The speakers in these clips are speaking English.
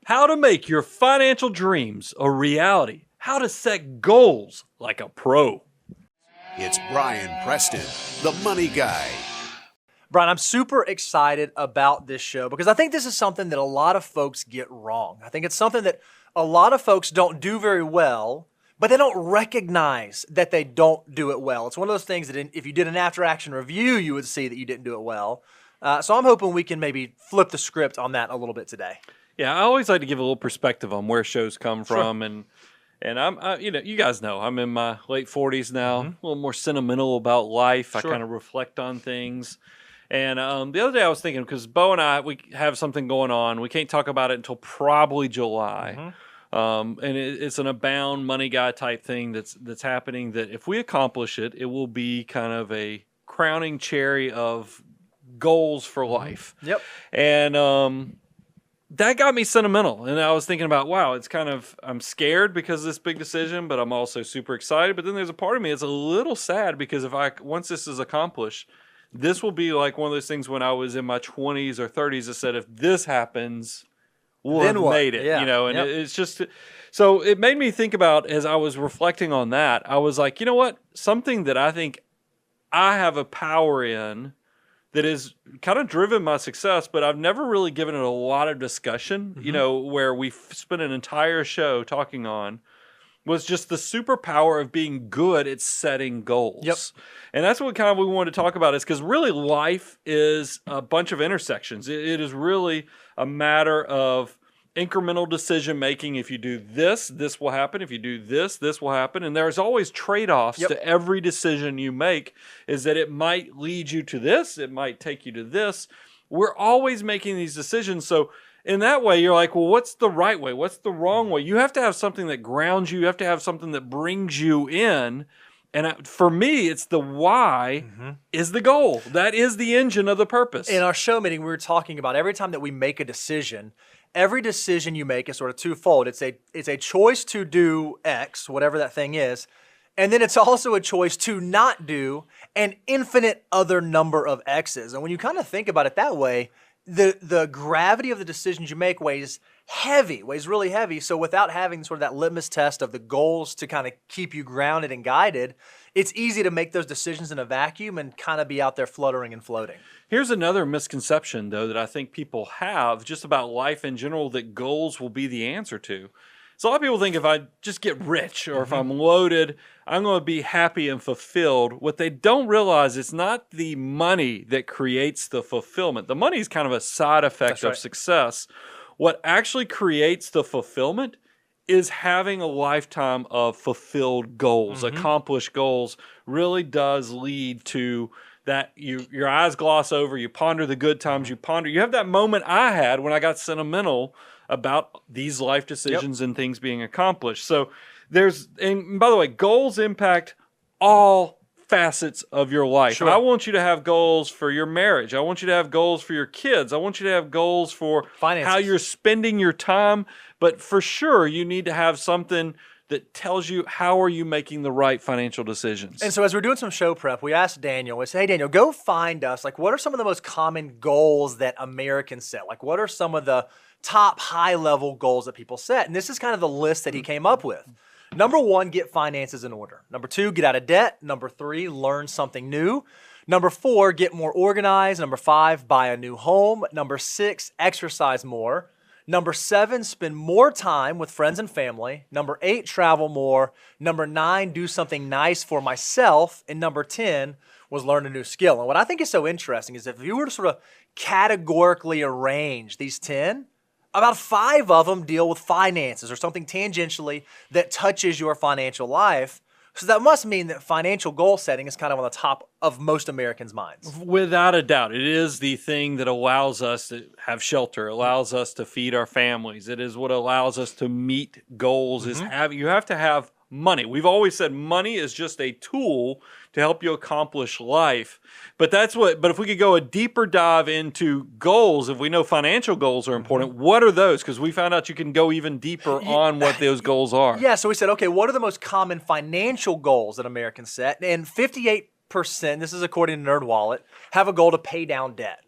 How to make your financial dreams a reality. How to set goals like a pro. It's Brian Preston, the money guy. Brian, I'm super excited about this show because I think this is something that a lot of folks get wrong. I think it's something that a lot of folks don't do very well, but they don't recognize that they don't do it well. It's one of those things that if you did an after-action review, you would see that you didn't do it well. So I'm hoping we can maybe flip the script on that a little bit today. Yeah, I always like to give a little perspective on where shows come from, and you guys know I'm in my late 40s now, a little more sentimental about life. I kind of reflect on things. And the other day I was thinking, because Bo and I, we have something going on. We can't talk about it until probably July. And it's an Abound Money Guy type thing that's happening, that if we accomplish it, it will be kind of a crowning cherry of goals for life. Yep. And that got me sentimental. And I was thinking about, wow, it's kind of, I'm scared because of this big decision, but I'm also super excited. But then there's a part of me that's a little sad, because once this is accomplished, this will be like one of those things when I was in my 20s or 30s that said, if this happens, we'll have made it. Yeah. And it's just, so it made me think about, as I was reflecting on that, I was like, you know what? Something that I think I have a power in that has kind of driven my success, but I've never really given it a lot of discussion, where we spent an entire show talking on, was just the superpower of being good at setting goals. Yep. And that's what kind of we wanted to talk about, is because really life is a bunch of intersections. It is really a matter of incremental decision making. If you do this, this will happen. If you do this, this will happen. And there's always trade-offs to every decision you make, is that it might lead you to this, it might take you to this. We're always making these decisions. So in that way, you're like, well, what's the right way? What's the wrong way? You have to have something that grounds you. You have to have something that brings you in. And for me, it's the why is the goal. That is the engine of the purpose. In our show meeting, we were talking about every time that we make a decision, every decision you make is sort of twofold. It's a choice to do X, whatever that thing is, and then it's also a choice to not do an infinite other number of X's. And when you kind of think about it that way, the gravity of the decisions you make weighs really heavy. So without having sort of that litmus test of the goals to kind of keep you grounded and guided, it's easy to make those decisions in a vacuum and kind of be out there fluttering and floating. Here's another misconception, though, that I think people have just about life in general, that goals will be the answer to. So a lot of people think if I just get rich, or if I'm loaded, I'm going to be happy and fulfilled. What they don't realize, it's not the money that creates the fulfillment. The money is kind of a side effect of success. What actually creates the fulfillment is having a lifetime of fulfilled goals, accomplished goals. Really does lead to that your eyes gloss over, you ponder the good times, you have that moment I had when I got sentimental about these life decisions and things being accomplished. So and by the way, goals impact all facets of your life. Sure. I want you to have goals for your marriage. I want you to have goals for your kids. I want you to have goals for finances, how you're spending your time. But for sure, you need to have something that tells you how are you making the right financial decisions. And so as we're doing some show prep, we asked Daniel, we said, hey, Daniel, go find us. Like, what are some of the most common goals that Americans set? Like, what are some of the top high-level goals that people set? And this is kind of the list that he came up with. Number 1, get finances in order. Number 2, get out of debt. Number 3, learn something new. Number 4, get more organized. Number 5, buy a new home. Number 6, exercise more. Number 7, spend more time with friends and family. Number 8, travel more. Number 9, do something nice for myself. And number 10 was learn a new skill. And what I think is so interesting is if you were to sort of categorically arrange these 10, about 5 of them deal with finances or something tangentially that touches your financial life. So that must mean that financial goal setting is kind of on the top of most Americans' minds. Without a doubt. It is the thing that allows us to have shelter, allows us to feed our families. It is what allows us to meet goals. You have to have money. We've always said money is just a tool to help you accomplish life. But if we could go a deeper dive into goals, if we know financial goals are important, what are those? Because we found out you can go even deeper on what those goals are. Yeah, so we said, okay, what are the most common financial goals that Americans set? And 58%, this is according to NerdWallet, have a goal to pay down debt.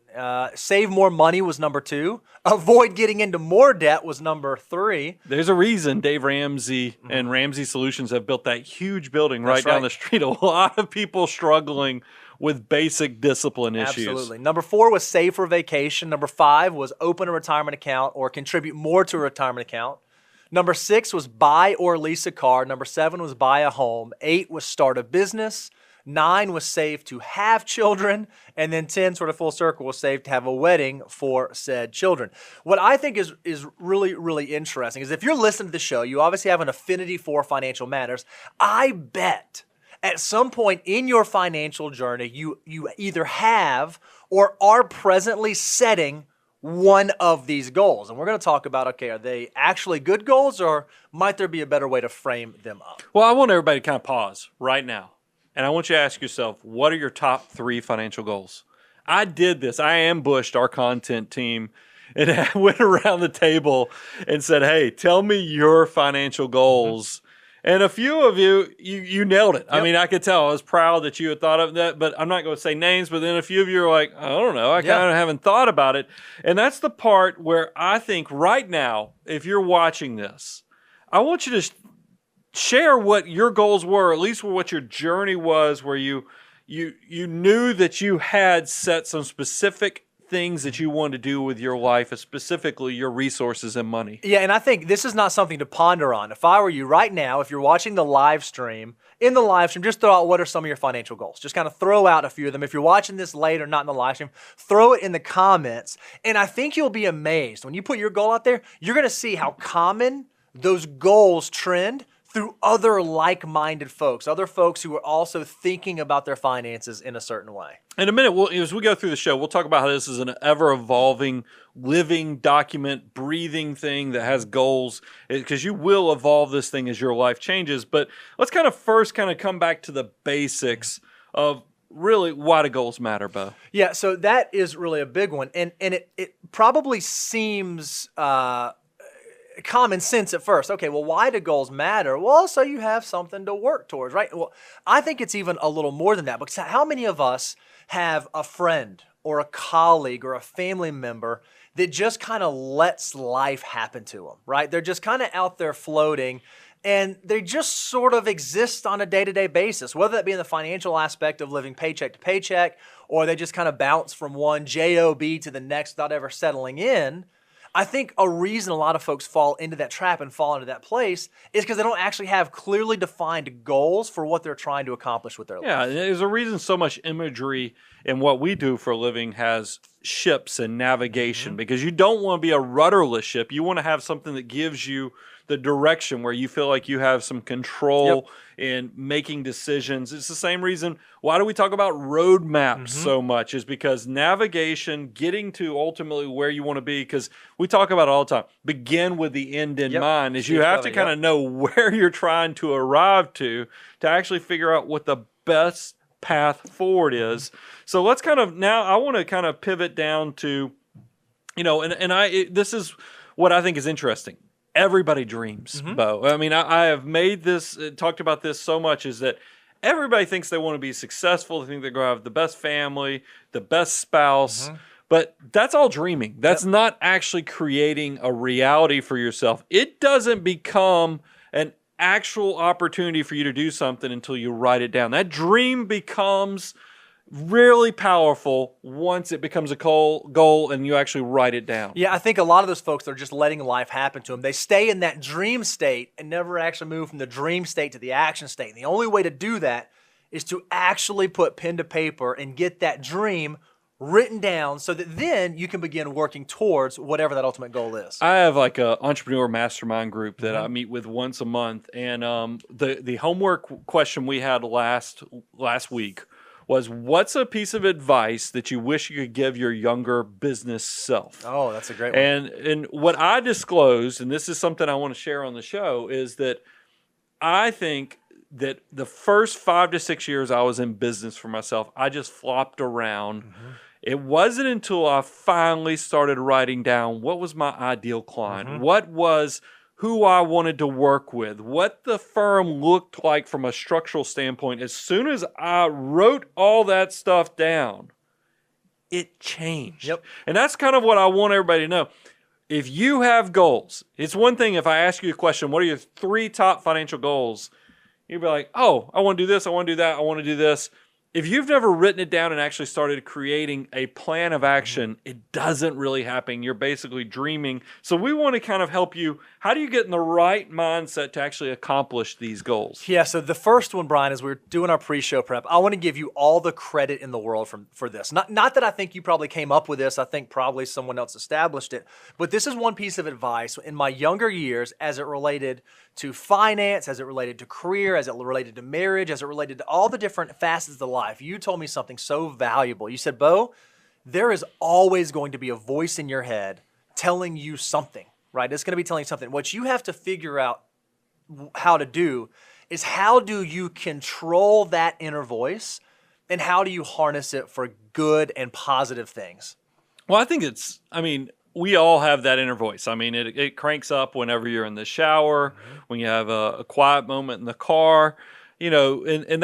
Save more money was number 2. Avoid getting into more debt was number 3. There's a reason Dave Ramsey and Ramsey Solutions have built that huge building That's right down right. the street. A lot of people struggling with basic discipline issues. Absolutely. Number 4 was save for vacation. Number 5 was open a retirement account or contribute more to a retirement account. Number 6 was buy or lease a car. Number 7 was buy a home. 8 was start a business. 9 was save to have children. And then 10, sort of full circle, was save to have a wedding for said children. What I think is really, really interesting is if you're listening to the show, you obviously have an affinity for financial matters. I bet at some point in your financial journey, you either have or are presently setting one of these goals. And we're going to talk about, okay, are they actually good goals or might there be a better way to frame them up? Well, I want everybody to kind of pause right now. And I want you to ask yourself, what are your top 3 financial goals? I did this. I ambushed our content team and I went around the table and said, hey, tell me your financial goals. And a few of you nailed it. I mean, I could tell. I was proud that you had thought of that, but I'm not going to say names. But then a few of you are like, I don't know. I kind of haven't thought about it. And that's the part where I think right now, if you're watching this, I want you to share what your goals were, at least what your journey was, where you knew that you had set some specific things that you wanted to do with your life, specifically your resources and money. Yeah, and I think this is not something to ponder on. If I were you right now, if you're watching the live stream, in the live stream, just throw out what are some of your financial goals. Just kind of throw out a few of them. If you're watching this later, not in the live stream, throw it in the comments. And I think you'll be amazed. When you put your goal out there, you're going to see how common those goals trend through other like-minded folks, other folks who are also thinking about their finances in a certain way. In a minute, as we go through the show, we'll talk about how this is an ever-evolving, living document, breathing thing that has goals, because you will evolve this thing as your life changes. But let's kind of first come back to the basics of really why do goals matter, Bo? Yeah, so that is really a big one. And it probably seems common sense at first. Okay, well, why do goals matter? Well, so you have something to work towards, right? Well, I think it's even a little more than that, because how many of us have a friend or a colleague or a family member that just kind of lets life happen to them, right? They're just kind of out there floating and they just sort of exist on a day-to-day basis, whether that be in the financial aspect of living paycheck to paycheck, or they just kind of bounce from one job to the next without ever settling in. I think a reason a lot of folks fall into that trap and fall into that place is because they don't actually have clearly defined goals for what they're trying to accomplish with their life. Yeah, there's a reason so much imagery in what we do for a living has ships and navigation, because you don't want to be a rudderless ship. You want to have something that gives you the direction where you feel like you have some control in making decisions. It's the same reason, why do we talk about roadmaps so much, is because navigation, getting to ultimately where you want to be, because we talk about it all the time, begin with the end in mind, is you have to kind of know where you're trying to arrive to actually figure out what the best path forward is. So let's now I want to kind of pivot down to, this is what I think is interesting. Everybody dreams, Bo. I mean, I have made this, talked about this so much, is that everybody thinks they want to be successful. They think they're going to have the best family, the best spouse, but that's all dreaming. That's not actually creating a reality for yourself. It doesn't become an actual opportunity for you to do something until you write it down. That dream becomes really powerful once it becomes a goal and you actually write it down. Yeah, I think a lot of those folks are just letting life happen to them. They stay in that dream state and never actually move from the dream state to the action state. And the only way to do that is to actually put pen to paper and get that dream written down so that then you can begin working towards whatever that ultimate goal is. I have like a entrepreneur mastermind group that I meet with once a month, and the homework question we had last week was, what's a piece of advice that you wish you could give your younger business self? Oh, that's a great one. And what I disclosed, and this is something I want to share on the show, is that I think that the first 5 to 6 years I was in business for myself, I just flopped around. It wasn't until I finally started writing down what was my ideal client, what was who I wanted to work with, what the firm looked like from a structural standpoint. As soon as I wrote all that stuff down, it changed. Yep. And that's kind of what I want everybody to know. If you have goals, it's one thing if I ask you a question, what are your 3 top financial goals? You'd be like, oh, I want to do this, I want to do that, I want to do this. If you've never written it down and actually started creating a plan of action, it doesn't really happen. You're basically dreaming. So we want to kind of help you. How do you get in the right mindset to actually accomplish these goals? Yeah, so the first one, Brian, is we're doing our pre-show prep. I want to give you all the credit in the world for this. Not that I think you probably came up with this. I think probably someone else established it. But this is one piece of advice in my younger years as it related to finance, as it related to career, as it related to marriage, as it related to all the different facets of life. You told me something so valuable. You said, Bo, there is always going to be a voice in your head telling you something, right? It's going to be telling you something. What you have to figure out how to do is how do you control that inner voice and how do you harness it for good and positive things? Well, I think we all have that inner voice. I mean, it cranks up whenever you're in the shower, when you have a quiet moment in the car, and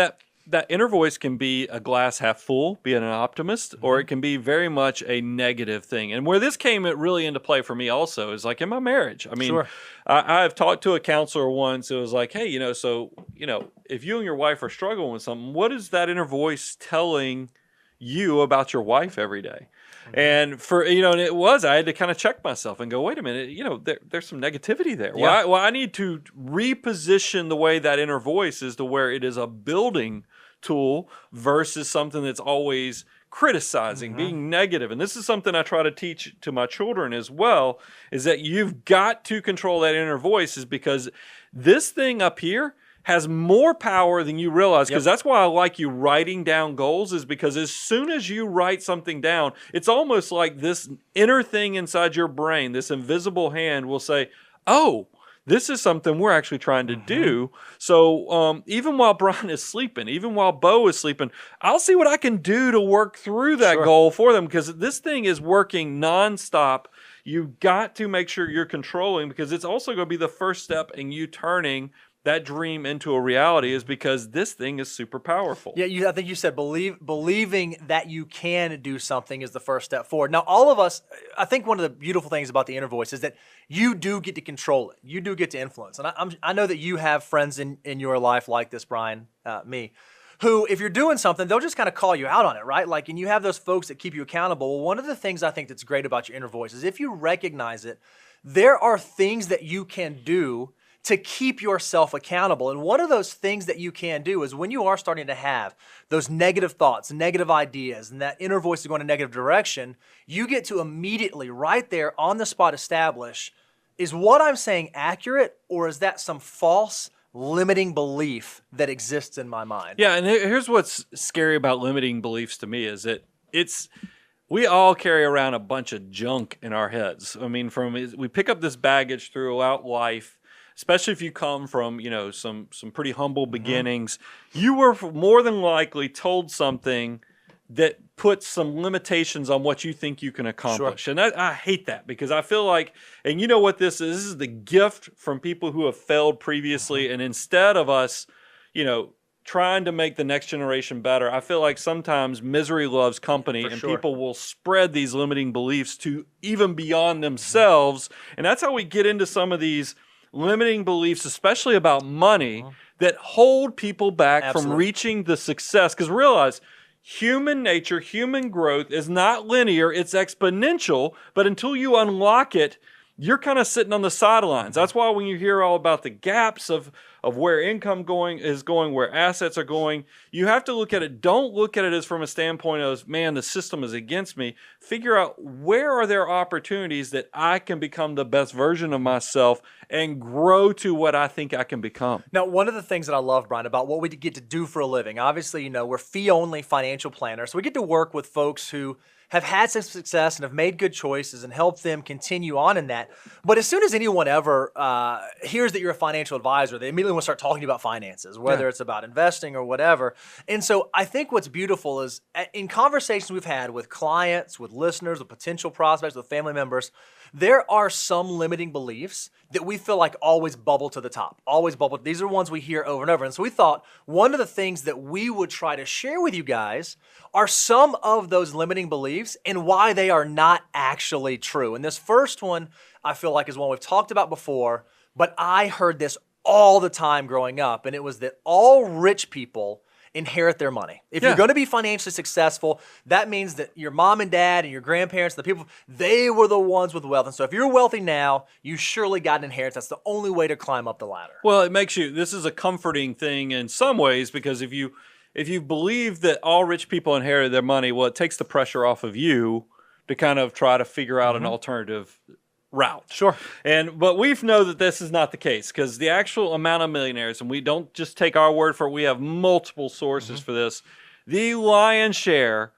that inner voice can be a glass half full, being an optimist, or it can be very much a negative thing. And where this came really into play for me also is like in my marriage. I mean, Sure. I've talked to a counselor once. It was like, hey, if you and your wife are struggling with something, what is that inner voice telling you about your wife every day? And I had to kind of check myself and go, wait a minute, there's some negativity there. Yeah. Well, I need to reposition the way that inner voice is to where it is a building tool versus something that's always criticizing, being negative. And this is something I try to teach to my children as well, is that you've got to control that inner voice, is because this thing up here has more power than you realize. Because that's why I like you writing down goals, is because as soon as you write something down, it's almost like this inner thing inside your brain, this invisible hand will say, oh, this is something we're actually trying to do. So even while Brian is sleeping, even while Bo is sleeping, I'll see what I can do to work through that goal for them, because this thing is working nonstop. You've got to make sure you're controlling, because it's also going to be the first step in you turning that dream into a reality, is because this thing is super powerful. Yeah, I think you said believing that you can do something is the first step forward. Now, all of us, I think one of the beautiful things about the inner voice is that you do get to control it. You do get to influence. And I know that you have friends in your life like this, Brian, me, who, if you're doing something, they'll just kind of call you out on it, right? Like, and you have those folks that keep you accountable. Well, one of the things I think that's great about your inner voice is if you recognize it, there are things that you can do to keep yourself accountable. And one of those things that you can do is when you are starting to have those negative thoughts, negative ideas, and that inner voice is going in a negative direction, you get to immediately, right there on the spot, establish, is what I'm saying accurate, or is that some false limiting belief that exists in my mind? Yeah, and here's what's scary about limiting beliefs to me, is that we all carry around a bunch of junk in our heads. I mean, we pick up this baggage throughout life, especially if you come from, some pretty humble beginnings. You were more than likely told something that puts some limitations on what you think you can accomplish. And I hate that, because I feel like, and you know what this is? This is the gift from people who have failed previously. And instead of us, trying to make the next generation better, I feel like sometimes misery loves company, and people will spread these limiting beliefs to even beyond themselves. And that's how we get into some of these limiting beliefs, especially about money, that hold people back from reaching the success. Because realize, human nature, human growth is not linear, it's exponential. But until you unlock it, you're kind of sitting on the sidelines. That's why when you hear all about the gaps of where income is going, where assets are going, you have to look at it. Don't look at it as from a standpoint of, man, the system is against me. Figure out, where are there opportunities that I can become the best version of myself and grow to what I think I can become. Now, one of the things that I love, Brian, about what we get to do for a living, obviously, we're fee-only financial planners, so we get to work with folks who have had some success and have made good choices and helped them continue on in that. But as soon as anyone ever hears that you're a financial advisor, they immediately want to start talking about finances, whether it's about investing or whatever. And so I think what's beautiful is in conversations we've had with clients, with listeners, with potential prospects, with family members, there are some limiting beliefs that we feel like always bubble to the top, always bubble. These are ones we hear over and over. And so we thought one of the things that we would try to share with you guys are some of those limiting beliefs beliefs and why they are not actually true. And this first one, I feel like, is one we've talked about before, but I heard this all the time growing up, and it was that all rich people inherit their money. If you're going to be financially successful, that means that your mom and dad and your grandparents, the people, they were the ones with wealth. And so if you're wealthy now, you surely got an inheritance. That's the only way to climb up the ladder. Well, it makes you, this is a comforting thing in some ways, because if you believe that all rich people inherit their money, well, it takes the pressure off of you to kind of try to figure out an alternative route. Sure. But we know that this is not the case, because the actual amount of millionaires, and we don't just take our word for it, we have multiple sources for this, the lion's share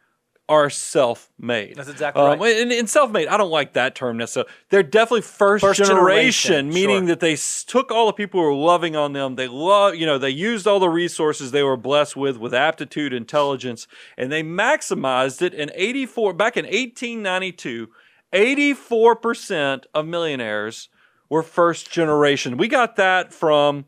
are self-made. That's exactly right. And self-made, I don't like that term necessarily. They're definitely first generation, meaning that they took all the people who were loving on them. They they used all the resources they were blessed with aptitude, intelligence, and they maximized it. Back in 1892, 84% of millionaires were first generation. We got that from,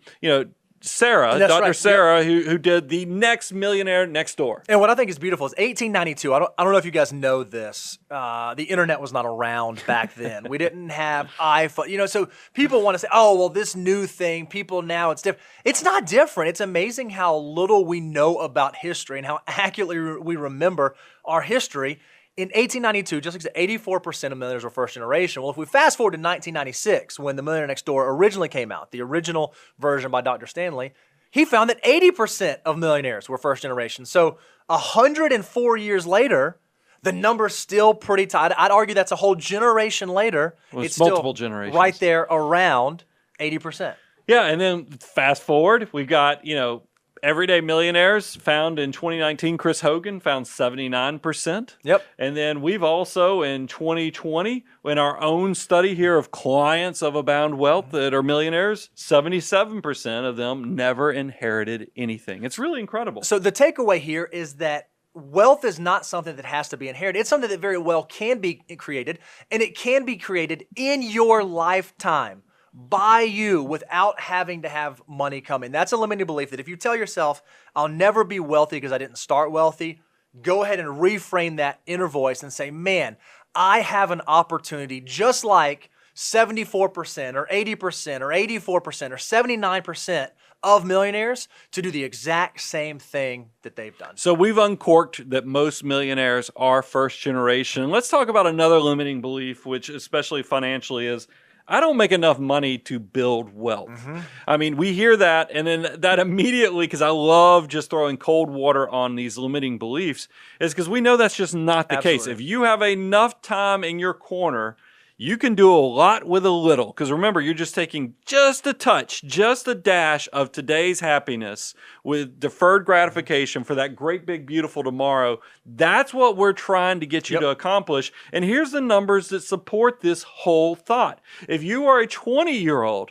Sarah, Dr. Sarah, who did the next Millionaire Next Door. And what I think is beautiful is 1892. I don't know if you guys know this. The internet was not around back then. We didn't have iPhone. So people want to say, oh, well, this new thing, people now, it's different. It's not different. It's amazing how little we know about history and how accurately we remember our history. In 1892, just like I said, 84% of millionaires were first generation. Well, if we fast forward to 1996, when The Millionaire Next Door originally came out, the original version by Dr. Stanley, he found that 80% of millionaires were first generation. So 104 years later, the number's still pretty tight. I'd argue that's a whole generation later. Well, it's still multiple generations. Right there around 80%. Yeah, and then fast forward, we've got, everyday millionaires found in 2019. Chris Hogan found 79%. Yep. And then we've also in 2020, in our own study here of clients of Abound Wealth that are millionaires, 77% of them never inherited anything. It's really incredible. So the takeaway here is that wealth is not something that has to be inherited. It's something that very well can be created, and it can be created in your lifetime by you without having to have money come in. That's a limiting belief that if you tell yourself, I'll never be wealthy because I didn't start wealthy, go ahead and reframe that inner voice and say, man, I have an opportunity just like 74% or 80% or 84% or 79% of millionaires to do the exact same thing that they've done. So we've uncorked that most millionaires are first generation. Let's talk about another limiting belief, which especially financially is, I don't make enough money to build wealth. I mean, we hear that, and then that immediately, because I love just throwing cold water on these limiting beliefs, is because we know that's just not the case. If you have enough time in your corner, you can do a lot with a little. Because remember, you're just taking just a touch, just a dash of today's happiness with deferred gratification for that great, big, beautiful tomorrow. That's what we're trying to get you to accomplish. And here's the numbers that support this whole thought. If you are a 20-year-old,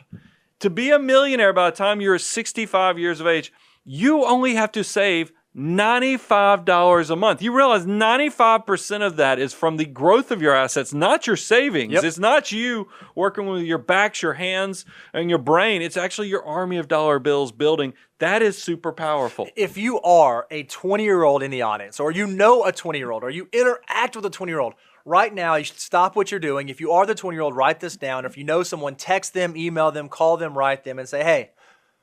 to be a millionaire by the time you're 65 years of age, you only have to save $95 a month. You realize 95% of that is from the growth of your assets, not your savings. It's not you working with your backs, your hands, and your brain. It's actually your army of dollar bills building. That is super powerful. If you are a 20-year-old in the audience, or you know a 20-year-old, or you interact with a 20-year-old, right now, you should stop what you're doing. If you are the 20-year-old, write this down. If you know someone, text them, email them, call them, write them, and say, hey,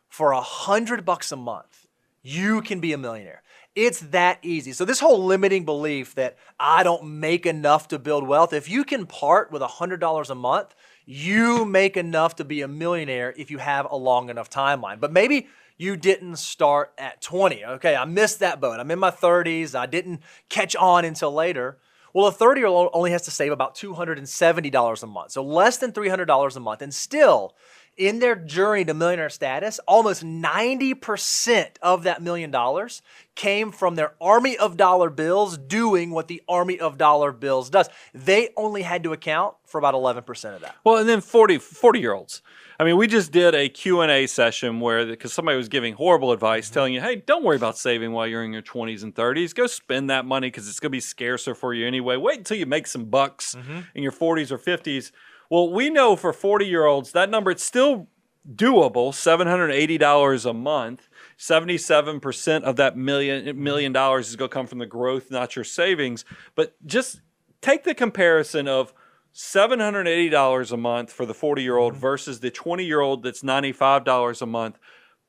for $100 a month, you can be a millionaire. It's that easy. So this whole limiting belief that I don't make enough to build wealth, if you can part with $100 a month, you make enough to be a millionaire if you have a long enough timeline. But maybe you didn't start at 20. Okay, I missed that boat. I'm in my 30s. I didn't catch on until later. Well, a 30-year-old only has to save about $270 a month, so less than $300 a month. And still, in their journey to millionaire status, almost 90% of that $1 million came from their army of dollar bills doing what the army of dollar bills does. They only had to account for about 11% of that. Well, and then 40-year-olds. I mean, we just did a Q&A session where, because somebody was giving horrible advice, telling you, hey, don't worry about saving while you're in your 20s and 30s. Go spend that money because it's going to be scarcer for you anyway. Wait until you make some bucks in your 40s or 50s. Well, we know for 40-year-olds, that number, it's still doable, $780 a month. 77% of that $1 million is going to come from the growth, not your savings. But just take the comparison of $780 a month for the 40-year-old versus the 20-year-old that's $95 a month.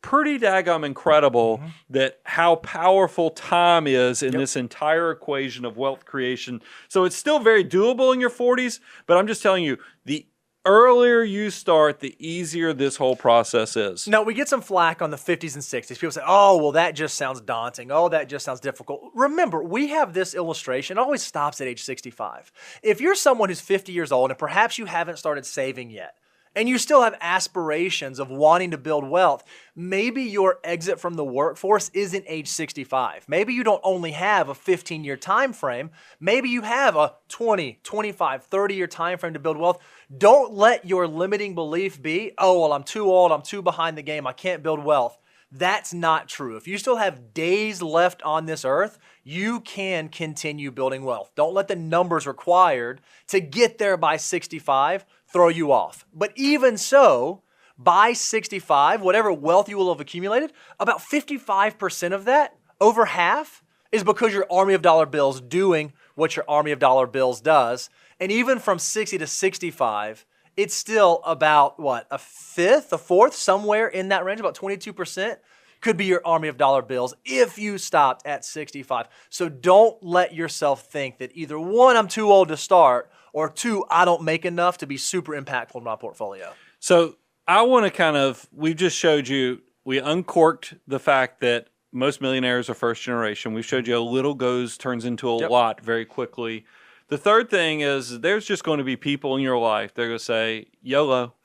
Pretty daggum incredible that how powerful time is in this entire equation of wealth creation. So it's still very doable in your 40s, but I'm just telling you, the earlier you start, the easier this whole process is. Now, we get some flack on the 50s and 60s. People say, oh, well, that just sounds daunting. Oh, that just sounds difficult. Remember, we have this illustration. It always stops at age 65. If you're someone who's 50 years old and perhaps you haven't started saving yet, and you still have aspirations of wanting to build wealth, maybe your exit from the workforce isn't age 65. Maybe you don't only have a 15-year time frame. Maybe you have a 20, 25, 30-year time frame to build wealth. Don't let your limiting belief be, oh, well, I'm too old, I'm too behind the game, I can't build wealth. That's not true. If you still have days left on this earth, you can continue building wealth. Don't let the numbers required to get there by 65 throw you off. But even so, by 65, whatever wealth you will have accumulated, about 55% of that, over half, is because your army of dollar bills doing what your army of dollar bills does. And even from 60 to 65, it's still about, what, a fifth, a fourth, somewhere in that range, about 22% could be your army of dollar bills if you stopped at 65. So don't let yourself think that either one, I'm too old to start, or two, I don't make enough to be super impactful in my portfolio. So I want to we've just showed you, we uncorked the fact that most millionaires are first generation. We showed you a little turns into a lot very quickly. The third thing is there's just going to be people in your life, they're going to say, YOLO.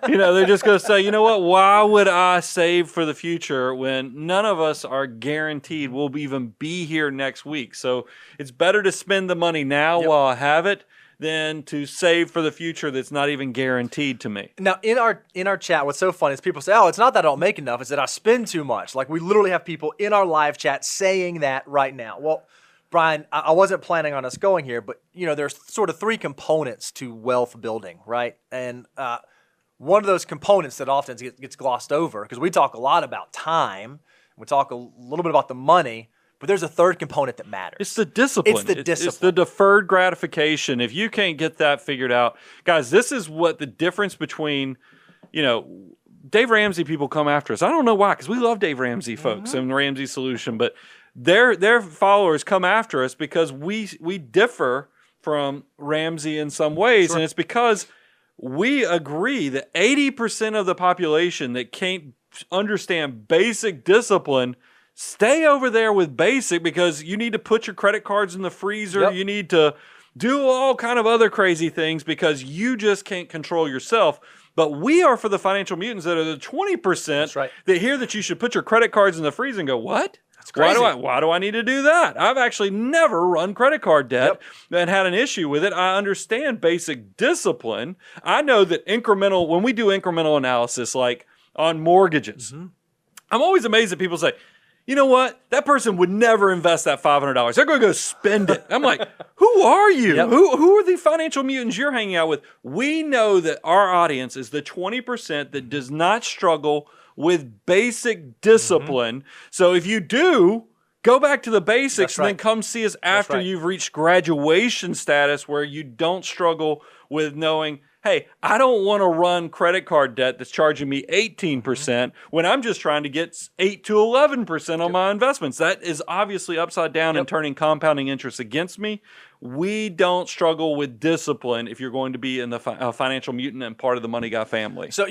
They're just going to say, you know what, why would I save for the future when none of us are guaranteed we'll even be here next week? So it's better to spend the money now while I have it than to save for the future that's not even guaranteed to me. Now, in our chat, what's so funny is people say, oh, it's not that I don't make enough, it's that I spend too much. Like, we literally have people in our live chat saying that right now. Well, Brian, I wasn't planning on us going here, but, there's sort of three components to wealth building, right? And one of those components that often gets glossed over, because we talk a lot about time, we talk a little bit about the money, but there's a third component that matters. It's the discipline. It's the deferred gratification. If you can't get that figured out, guys, this is what the difference between, Dave Ramsey people come after us. I don't know why, because we love Dave Ramsey folks and Ramsey Solution, but their followers come after us because we differ from Ramsey in some ways, and it's because we agree that 80% of the population that can't understand basic discipline stay over there with basic because you need to put your credit cards in the freezer. You need to do all kind of other crazy things because you just can't control yourself. But we are for the financial mutants that are the 20% that hear that you should put your credit cards in the freezer and go, what? That's crazy. Why do I need to do that? I've actually never run credit card debt and had an issue with it. I understand basic discipline. I know that when we do incremental analysis, like on mortgages, I'm always amazed that people say, you know what? That person would never invest that $500. They're going to go spend it. I'm like, who are you? Who are the financial mutants you're hanging out with? We know that our audience is the 20% that does not struggle with basic discipline. So if you do, go back to the basics and then come see us after you've reached graduation status where you don't struggle with knowing, hey, I don't want to run credit card debt that's charging me 18% when I'm just trying to get 8 to 11% on my investments. That is obviously upside down and turning compounding interest against me. We don't struggle with discipline if you're going to be in the financial mutant and part of the Money Guy family. So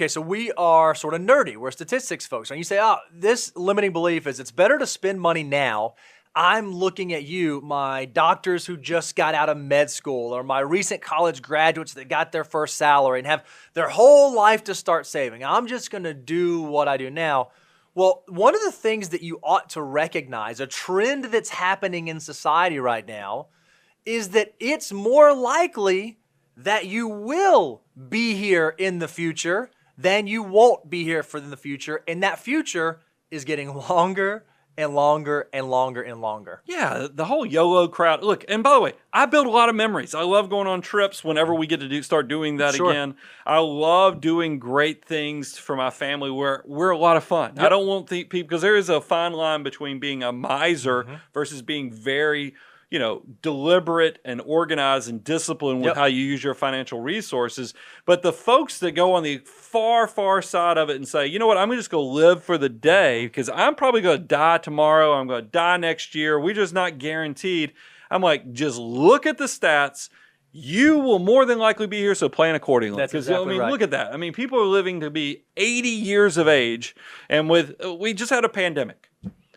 so we are sort of nerdy. We're statistics folks. And you say, oh, this limiting belief is it's better to spend money now. I'm looking at you, my doctors who just got out of med school, or my recent college graduates that got their first salary and have their whole life to start saving. I'm just going to do what I do now. Well, one of the things that you ought to recognize, a trend that's happening in society right now, is that it's more likely that you will be here in the future than you won't be here in the future. And that future is getting longer and longer and longer and longer. Yeah, the whole YOLO crowd. Look, and by the way, I build a lot of memories. I love going on trips whenever we get to start doing that again. I love doing great things for my family where we're a lot of fun. I don't want people, because there is a fine line between being a miser versus being very, deliberate and organized and disciplined with Yep. how you use your financial resources. But the folks that go on the far, far side of it and say, you know what, I'm just going to live for the day because I'm probably going to die tomorrow. I'm going to die next year. We're just not guaranteed. I'm like, just look at the stats. You will more than likely be here, so plan accordingly. That's exactly right. Look at that. I mean, people are living to be 80 years of age, and we just had a pandemic.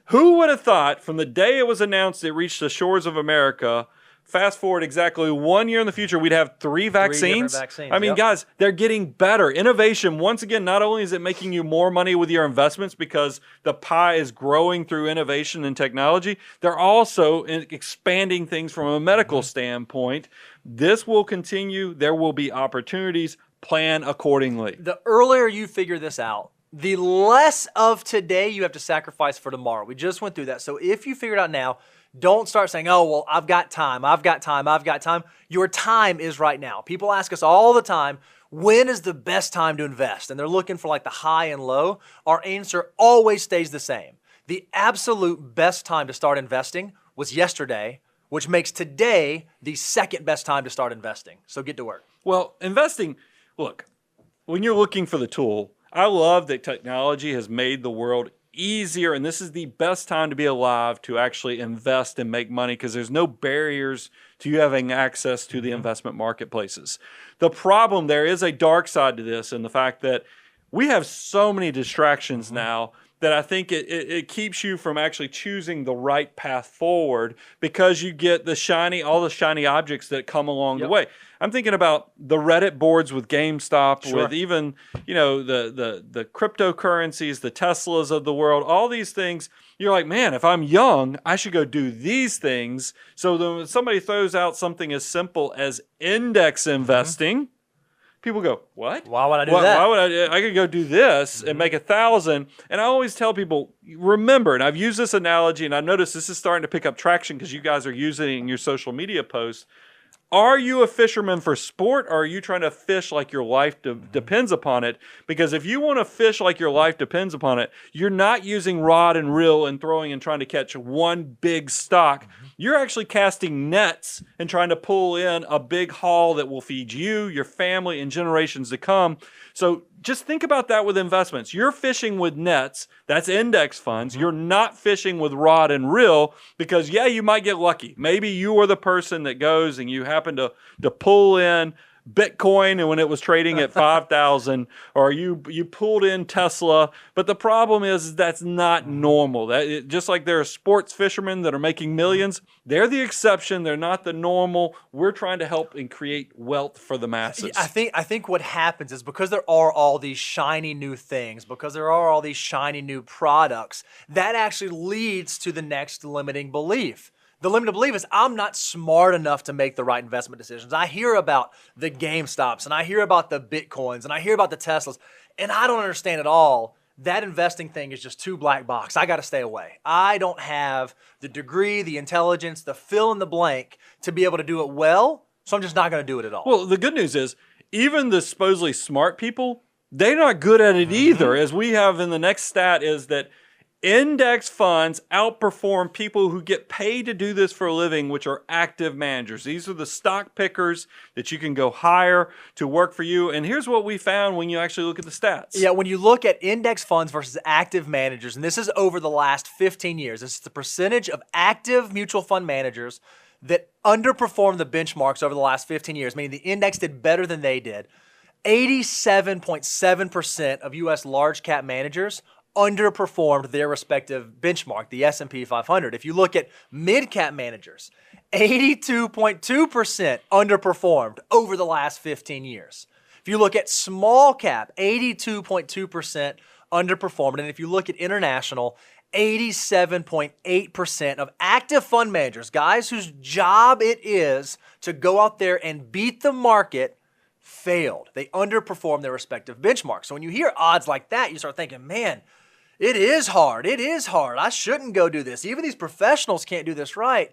Who would have thought from the day it was announced it reached the shores of America, fast forward exactly 1 year in the future, we'd have 3 vaccines? vaccines, I mean, yep. guys, they're getting better. Innovation, once again, not only is it making you more money with your investments because the pie is growing through innovation and technology, they're also expanding things from a medical standpoint. This will continue. There will be opportunities. Plan accordingly. The earlier you figure this out, the less of today you have to sacrifice for tomorrow. We just went through that. So if you figure it out now, don't start saying, oh, well, I've got time. Your time is right now. People ask us all the time, when is the best time to invest? And they're looking for like the high and low. Our answer always stays the same. The absolute best time to start investing was yesterday, which makes today the second best time to start investing. So get to work. Well, investing, look, when you're looking for the tool, I love that technology has made the world easier, and this is the best time to be alive to actually invest and make money because there's no barriers to you having access to the investment marketplaces. The problem, there is a dark side to this, and the fact that we have so many distractions now that I think it keeps you from actually choosing the right path forward because you get all the shiny objects that come along the way. I'm thinking about the Reddit boards with GameStop, with even, the cryptocurrencies, the Teslas of the world, all these things. You're like, man, if I'm young, I should go do these things. So then when somebody throws out something as simple as index investing, people go, what? Why would I do that? Why would I could go do this and make 1,000. And I always tell people, remember, and I've used this analogy, and I noticed this is starting to pick up traction because you guys are using it in your social media posts. Are you a fisherman for sport, or are you trying to fish like your life depends upon it? Because if you want to fish like your life depends upon it, you're not using rod and reel and throwing and trying to catch one big stock. You're actually casting nets and trying to pull in a big haul that will feed you, your family, and generations to come. So just think about that with investments. You're fishing with nets. That's index funds. You're not fishing with rod and reel because, you might get lucky. Maybe you are the person that goes and you happen to pull in Bitcoin and when it was trading at 5,000, or you pulled in Tesla. But the problem is that's not normal. Just like there are sports fishermen that are making millions, they're the exception. They're not the normal. We're trying to help and create wealth for the masses. I think what happens is because there are all these shiny new things, because there are all these shiny new products, that actually leads to the next limiting belief. The limiting belief is I'm not smart enough to make the right investment decisions. I hear about the GameStops, and I hear about the Bitcoins, and I hear about the Teslas, and I don't understand at all. That investing thing is just too black box. I got to stay away. I don't have the degree, the intelligence, the fill in the blank to be able to do it well, so I'm just not going to do it at all. Well, the good news is even the supposedly smart people, they're not good at it either. As we have in the next stat is that index funds outperform people who get paid to do this for a living, which are active managers. These are the stock pickers that you can go hire to work for you. And here's what we found when you actually look at the stats. Yeah, when you look at index funds versus active managers, and this is over the last 15 years, this is the percentage of active mutual fund managers that underperformed the benchmarks over the last 15 years, meaning the index did better than they did. 87.7% of U.S. large cap managers underperformed their respective benchmark, the S&P 500. If you look at mid-cap managers, 82.2% underperformed over the last 15 years. If you look at small cap, 82.2% underperformed. And if you look at international, 87.8% of active fund managers, guys whose job it is to go out there and beat the market, failed. They underperformed their respective benchmarks. So when you hear odds like that, you start thinking, man, it is hard. It is hard. I shouldn't go do this. Even these professionals can't do this right.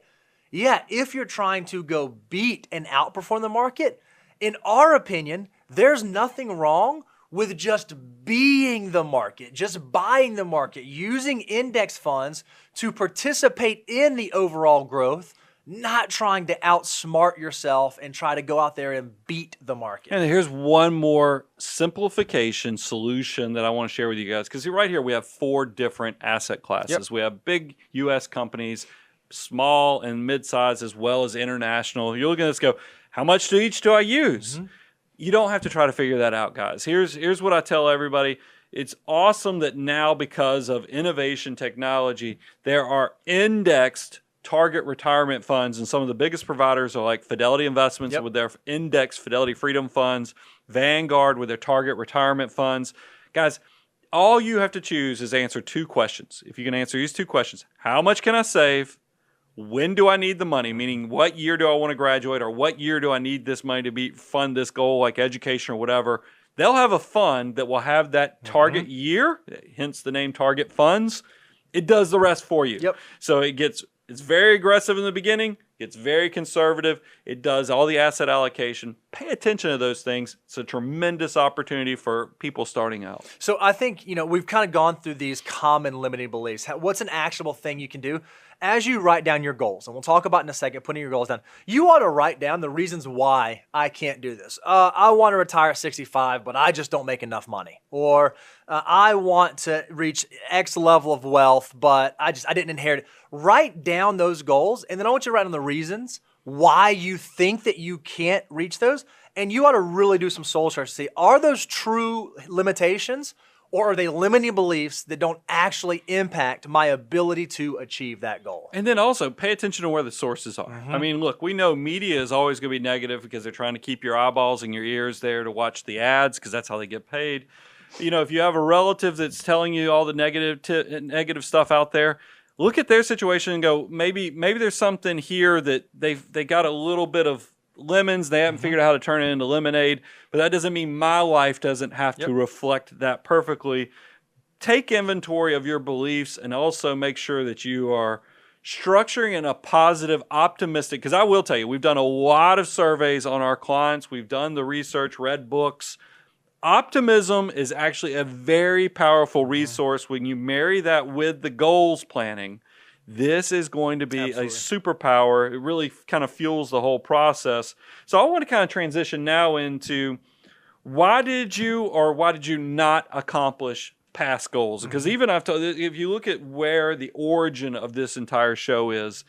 Yeah, if you're trying to go beat and outperform the market, in our opinion, there's nothing wrong with just being the market, just buying the market, using index funds to participate in the overall growth, not trying to outsmart yourself and try to go out there and beat the market. And here's one more simplification solution that I want to share with you guys. Because right here, we have 4 different asset classes. Yep. We have big U.S. companies, small and mid-size, as well as international. You're looking at this, go, how much to each do I use? You don't have to try to figure that out, guys. Here's what I tell everybody. It's awesome that now, because of innovation technology, there are indexed target retirement funds, and some of the biggest providers are like Fidelity Investments with their indexed Fidelity Freedom Funds, Vanguard with their target retirement funds. Guys, all you have to choose is answer 2 questions. If you can answer these 2 questions, how much can I save? When do I need the money? Meaning, what year do I want to graduate, or what year do I need this money to fund this goal, like education or whatever? They'll have a fund that will have that target year, hence the name Target Funds. It does the rest for you. So it's very aggressive in the beginning. It's very conservative. It does all the asset allocation. Pay attention to those things. It's a tremendous opportunity for people starting out. So I think, we've kind of gone through these common limiting beliefs. What's an actionable thing you can do? As you write down your goals, and we'll talk about in a second, putting your goals down, you ought to write down the reasons why I can't do this. I want to retire at 65, but I just don't make enough money. Or I want to reach X level of wealth, but I didn't inherit it. Write down those goals, and then I want you to write down the reasons why you think that you can't reach those. And you ought to really do some soul search to see, are those true limitations? Or are they limiting beliefs that don't actually impact my ability to achieve that goal? And then also pay attention to where the sources are. I mean, look, we know media is always going to be negative because they're trying to keep your eyeballs and your ears there to watch the ads, because that's how they get paid. If you have a relative that's telling you all the negative stuff out there, look at their situation and go, maybe there's something here that they got a little bit of lemons. They haven't figured out how to turn it into lemonade, but that doesn't mean my life doesn't have to reflect that perfectly. Take inventory of your beliefs, and also make sure that you are structuring in a positive, optimistic, because I will tell you, we've done a lot of surveys on our clients. We've done the research, read books. Optimism is actually a very powerful resource when you marry that with the goals planning. This is going to be a superpower. It really kind of fuels the whole process. So I want to kind of transition now into, why did you not accomplish past goals? Because even if you look at where the origin of this entire show is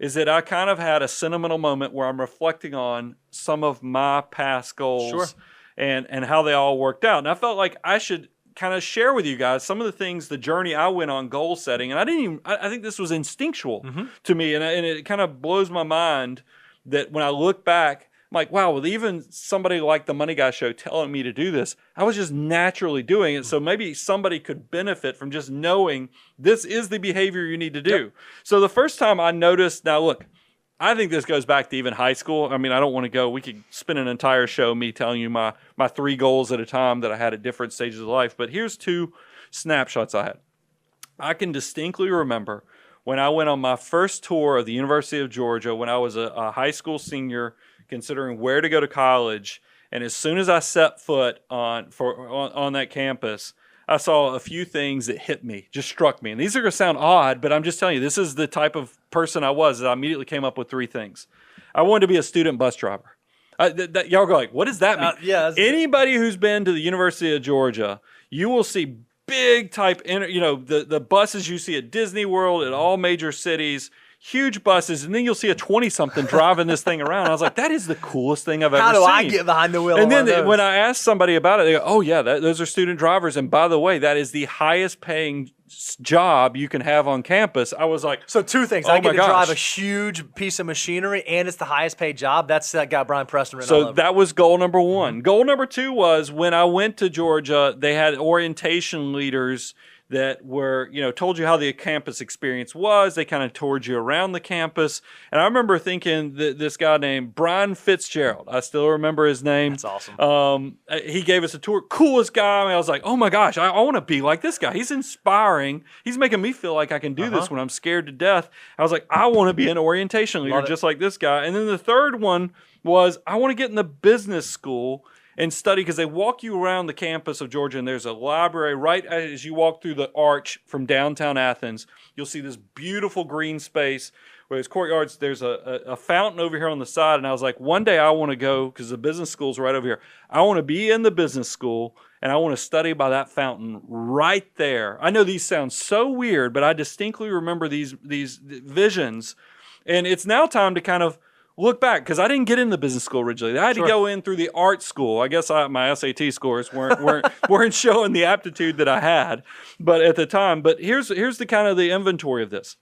that I kind of had a sentimental moment where I'm reflecting on some of my past goals and how they all worked out. And I felt like I should kind of share with you guys some of the things, the journey I went on goal setting. And I think this was instinctual to me. And it kind of blows my mind that when I look back, I'm like, wow, with even somebody like the Money Guy Show telling me to do this, I was just naturally doing it. So maybe somebody could benefit from just knowing this is the behavior you need to do. So the first time I noticed, now look, I think this goes back to even high school. I mean, I don't want to go, we could spend an entire show me telling you my 3 goals at a time that I had at different stages of life. But here's 2 snapshots I had. I can distinctly remember when I went on my first tour of the University of Georgia when I was a high school senior, considering where to go to college. And as soon as I set foot on that campus, I saw a few things that hit me, just struck me. And these are going to sound odd, but I'm just telling you, this is the type of person I was, that I immediately came up with 3 things. I wanted to be a student bus driver. Y'all go like, what does that mean? Anybody who's been to the University of Georgia, you will see big type, the buses you see at Disney World, at all major cities, huge buses, and then you'll see a 20-something driving this thing around. I was like, that is the coolest thing I've ever seen. How do I get behind the wheel? And then when I asked somebody about it, they go, oh yeah, those are student drivers. And by the way, that is the highest paying job you can have on campus. I was like, so 2 things. I get to drive a huge piece of machinery, and it's the highest paid job. That's that guy Brian Preston written all over. So that was goal number 1. Goal number 2 was, when I went to Georgia, they had orientation leaders that were, told you how the campus experience was. They kind of toured you around the campus. And I remember thinking that this guy named Brian Fitzgerald, I still remember his name. That's awesome. He gave us a tour. Coolest guy. I was like, oh my gosh, I want to be like this guy. He's inspiring. He's making me feel like I can do this when I'm scared to death. I was like, I want to be an orientation leader just like this guy. And then the third one was, I want to get in the business school and study, because they walk you around the campus of Georgia, and there's a library right as you walk through the arch from downtown Athens. You'll see this beautiful green space where there's courtyards. There's a fountain over here on the side, and I was like, one day I want to go, because the business school's right over here. I want to be in the business school, and I want to study by that fountain right there. I know these sound so weird, but I distinctly remember these visions, and it's now time to kind of look back, because I didn't get in the business school originally. I had to go in through the art school. I guess my SAT scores weren't showing the aptitude that I had, but at the time. But here's the kind of the inventory of this.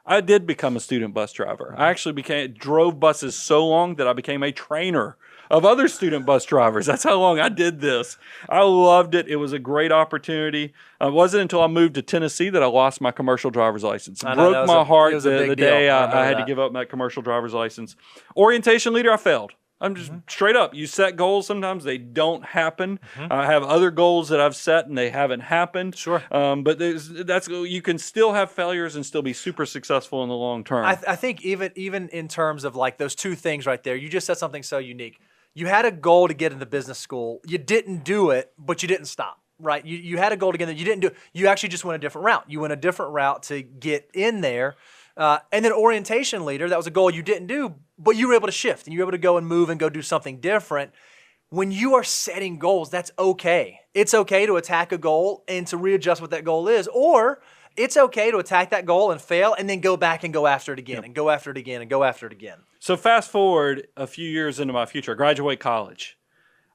I did become a student bus driver. I actually drove buses so long that I became a trainer of other student bus drivers. That's how long I did this. I loved it. It was a great opportunity. It wasn't until I moved to Tennessee that I lost my commercial driver's license. It broke my heart the day I had to give up my commercial driver's license. Orientation leader, I failed. I'm just straight up. You set goals. Sometimes they don't happen. I have other goals that I've set and they haven't happened. Sure. But you can still have failures and still be super successful in the long term. I think even in terms of like those two things right there, you just said something so unique. You had a goal to get into business school. You didn't do it, but you didn't stop, right? You had a goal to get in. You didn't do it. You actually just went a different route. You went a different route to get in there. And then orientation leader, that was a goal you didn't do, but you were able to shift and you were able to go and move and go do something different. When you are setting goals, that's okay. It's okay to attack a goal and to readjust what that goal is, or it's okay to attack that goal and fail and then go back and go after it again and go after it again and go after it again. So fast forward a few years into my future, I graduate college.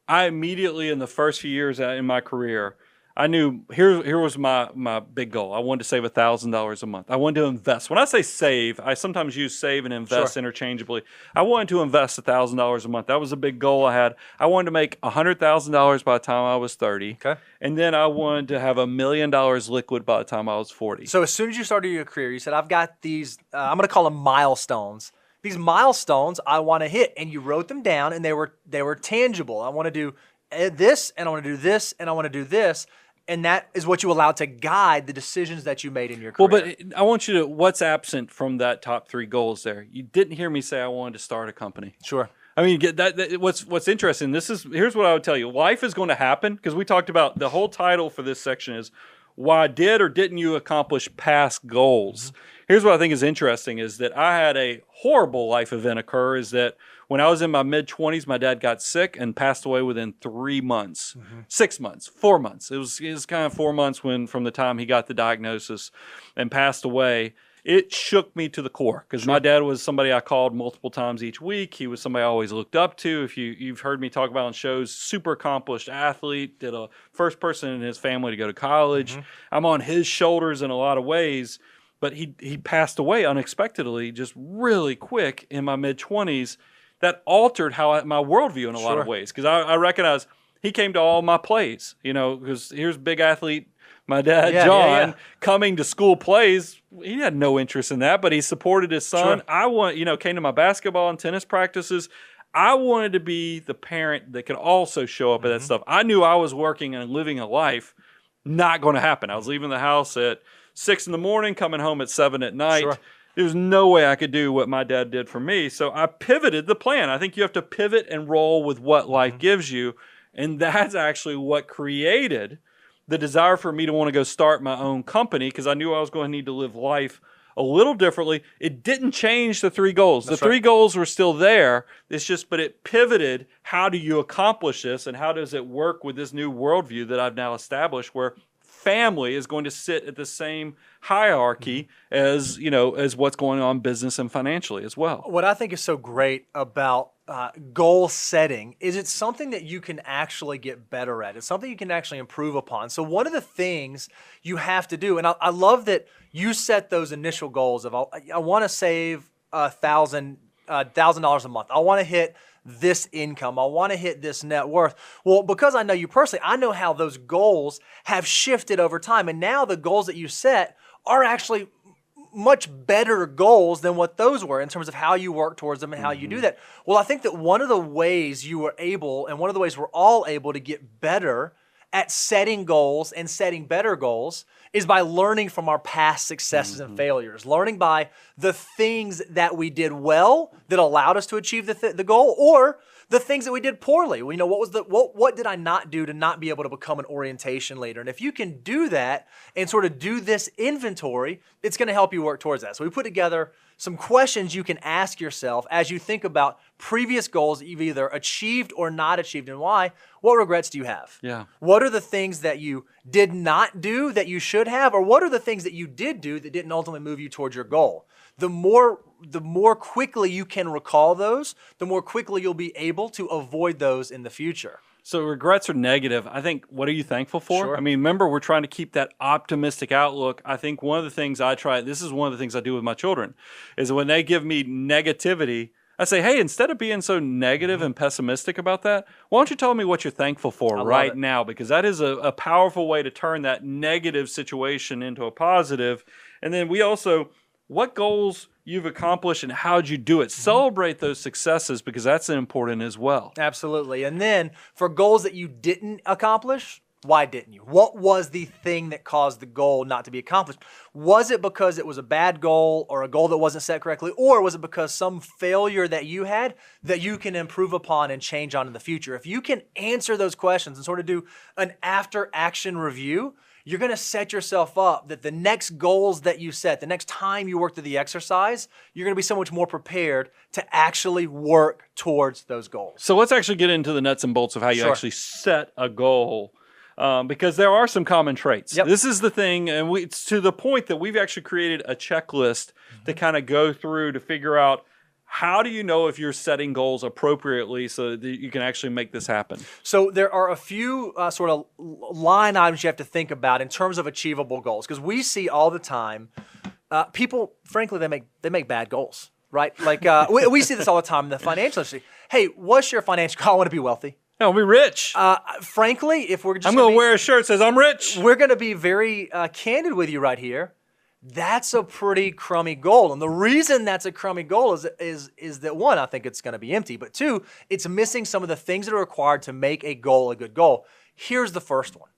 I immediately, in the first few years in my career, I knew here was my big goal. I wanted to save $1,000 a month. I wanted to invest. When I say save, I sometimes use save and invest interchangeably. I wanted to invest $1,000 a month. That was a big goal I had. I wanted to make $100,000 by the time I was 30. Okay. And then I wanted to have $1 million liquid by the time I was 40. So as soon as you started your career, you said, I've got these, I'm going to call them milestones. These milestones I want to hit, and you wrote them down, and they were tangible. I want to do this, and I want to do this, and I want to do this. And that is what you allowed to guide the decisions that you made in your career. Well, but I want you to, what's absent from that top 3 goals there? You didn't hear me say I wanted to start a company. Sure. I mean, what's interesting, here's what I would tell you. Life is going to happen, because we talked about, the whole title for this section is, why did or didn't you accomplish past goals? Here's what I think is interesting, is that I had a horrible life event occur, is that when I was in my mid-20s, my dad got sick and passed away within 3 months, 6 months, 4 months. It was kind of 4 months from the time he got the diagnosis and passed away. It shook me to the core, because my dad was somebody I called multiple times each week. He was somebody I always looked up to. If you've heard me talk about on shows, super accomplished athlete, did a first person in his family to go to college. I'm on his shoulders in a lot of ways, but he passed away unexpectedly, just really quick in my mid-20s. That altered my worldview in a lot of ways, because I recognize he came to all my plays, because here's big athlete, my dad, John, coming to school plays. He had no interest in that, but he supported his son. Came to my basketball and tennis practices. I wanted to be the parent that could also show up at that stuff. I knew I was working and living a life not going to happen. I was leaving the house at 6 in the morning, coming home at 7 at night. Sure. There was no way I could do what my dad did for me. So I pivoted the plan. I think you have to pivot and roll with what life gives you. And that's actually what created the desire for me to want to go start my own company, because I knew I was going to need to live life a little differently. It didn't change the 3 goals. The 3 goals were still there. But it pivoted. How do you accomplish this? And how does it work with this new worldview that I've now established, where family is going to sit at the same hierarchy as what's going on business and financially as well. What I think is so great about goal setting is it's something that you can actually get better at. It's something you can actually improve upon. So one of the things you have to do, and I love that you set those initial goals of I want to save $1,000 a month. I want to hit this income. I want to hit this net worth. Well, because I know you personally, I know how those goals have shifted over time. And now the goals that you set are actually much better goals than what those were in terms of how you work towards them and how you do that. Well, I think that one of the ways you were able, and one of the ways we're all able to get better at setting goals and setting better goals, is by learning from our past successes and failures, learning by the things that we did well that allowed us to achieve the goal, or the things that we did poorly. You know, what did I not do to not be able to become an orientation leader? And if you can do that and sort of do this inventory, it's going to help you work towards that. So we put together some questions you can ask yourself as you think about previous goals that you've either achieved or not achieved, and why. What regrets do you have? Yeah. What are the things that you did not do that you should have, or what are the things that you did do that didn't ultimately move you towards your goal? The more quickly you can recall those, the more quickly you'll be able to avoid those in the future. So regrets are negative. I think, what are you thankful for? Sure. I mean, remember, we're trying to keep that optimistic outlook. I think one of the things this is one of the things I do with my children, is when they give me negativity, I say, hey, instead of being so negative and pessimistic about that, why don't you tell me what you're thankful for right now? Because that is a powerful way to turn that negative situation into a positive. And then we also, what goals you've accomplished and how'd you do it? Celebrate those successes, because that's important as well. Absolutely. And then for goals that you didn't accomplish, why didn't you? What was the thing that caused the goal not to be accomplished? Was it because it was a bad goal or a goal that wasn't set correctly? Or was it because some failure that you had that you can improve upon and change on in the future? If you can answer those questions and sort of do an after-action review, you're going to set yourself up that the next goals that you set, the next time you work through the exercise, you're going to be so much more prepared to actually work towards those goals. So let's actually get into the nuts and bolts of how you actually set a goal, because there are some common traits. Yep. This is the thing, and it's to the point that we've actually created a checklist to kind of go through to figure out, how do you know if you're setting goals appropriately so that you can actually make this happen? So there are a few sort of line items you have to think about in terms of achievable goals, because we see all the time people, frankly, they make bad goals, right? Like we see this all the time in the financial industry. Hey, what's your financial goal? I want to be wealthy. No, be rich. Frankly, if we're just I'm going to wear a shirt that says I'm rich. We're going to be very candid with you right here. That's a pretty crummy goal. And the reason that's a crummy goal is that, one, I think it's going to be empty, but two, it's missing some of the things that are required to make a goal a good goal. Here's the first one.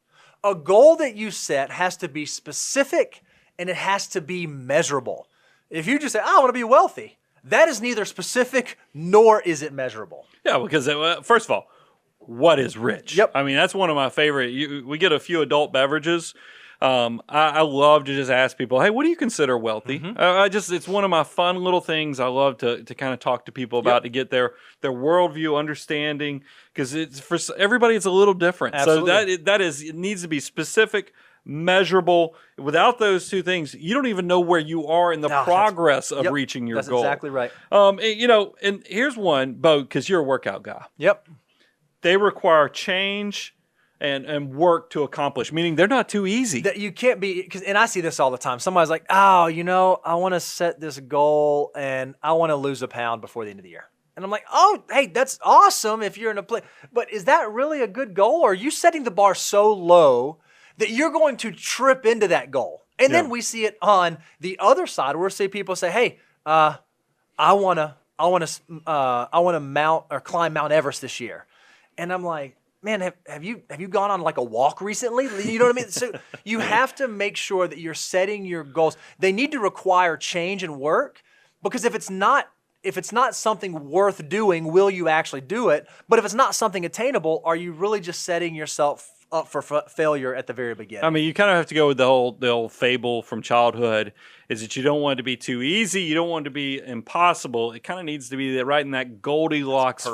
A goal that you set has to be specific and it has to be measurable. If you just say, I want to be wealthy, that is neither specific nor is it measurable. Yeah, because first of all, what is rich? Yep. I mean, that's one of my favorite. We get a few adult beverages. I love to just ask people, hey, what do you consider wealthy? It's one of my fun little things I love to kind of talk to people about, to get their worldview understanding, because it's for everybody it's a little different. Absolutely. So it needs to be specific, measurable. Without those two things, you don't even know where you are in the progress of reaching your goal. That's exactly right. And here's one, Bo, because you're a workout guy. Yep. They require change and work to accomplish, meaning they're not too easy. That you can't be, and I see this all the time. Somebody's like, I want to set this goal and I want to lose a pound before the end of the year. And I'm like, oh, hey, that's awesome if you're in a place. But is that really a good goal? Or are you setting the bar so low that you're going to trip into that goal? And then we see it on the other side where we see people say, hey, I want to mount or climb Mount Everest this year. And I'm like, man, have you gone on like a walk recently? You know what I mean? So you have to make sure that you're setting your goals. They need to require change and work, because if it's not something worth doing, will you actually do it? But if it's not something attainable, are you really just setting yourself up for failure at the very beginning? I mean, you kind of have to go with the old fable from childhood, is that you don't want it to be too easy, you don't want it to be impossible. It kind of needs to be right in that Goldilocks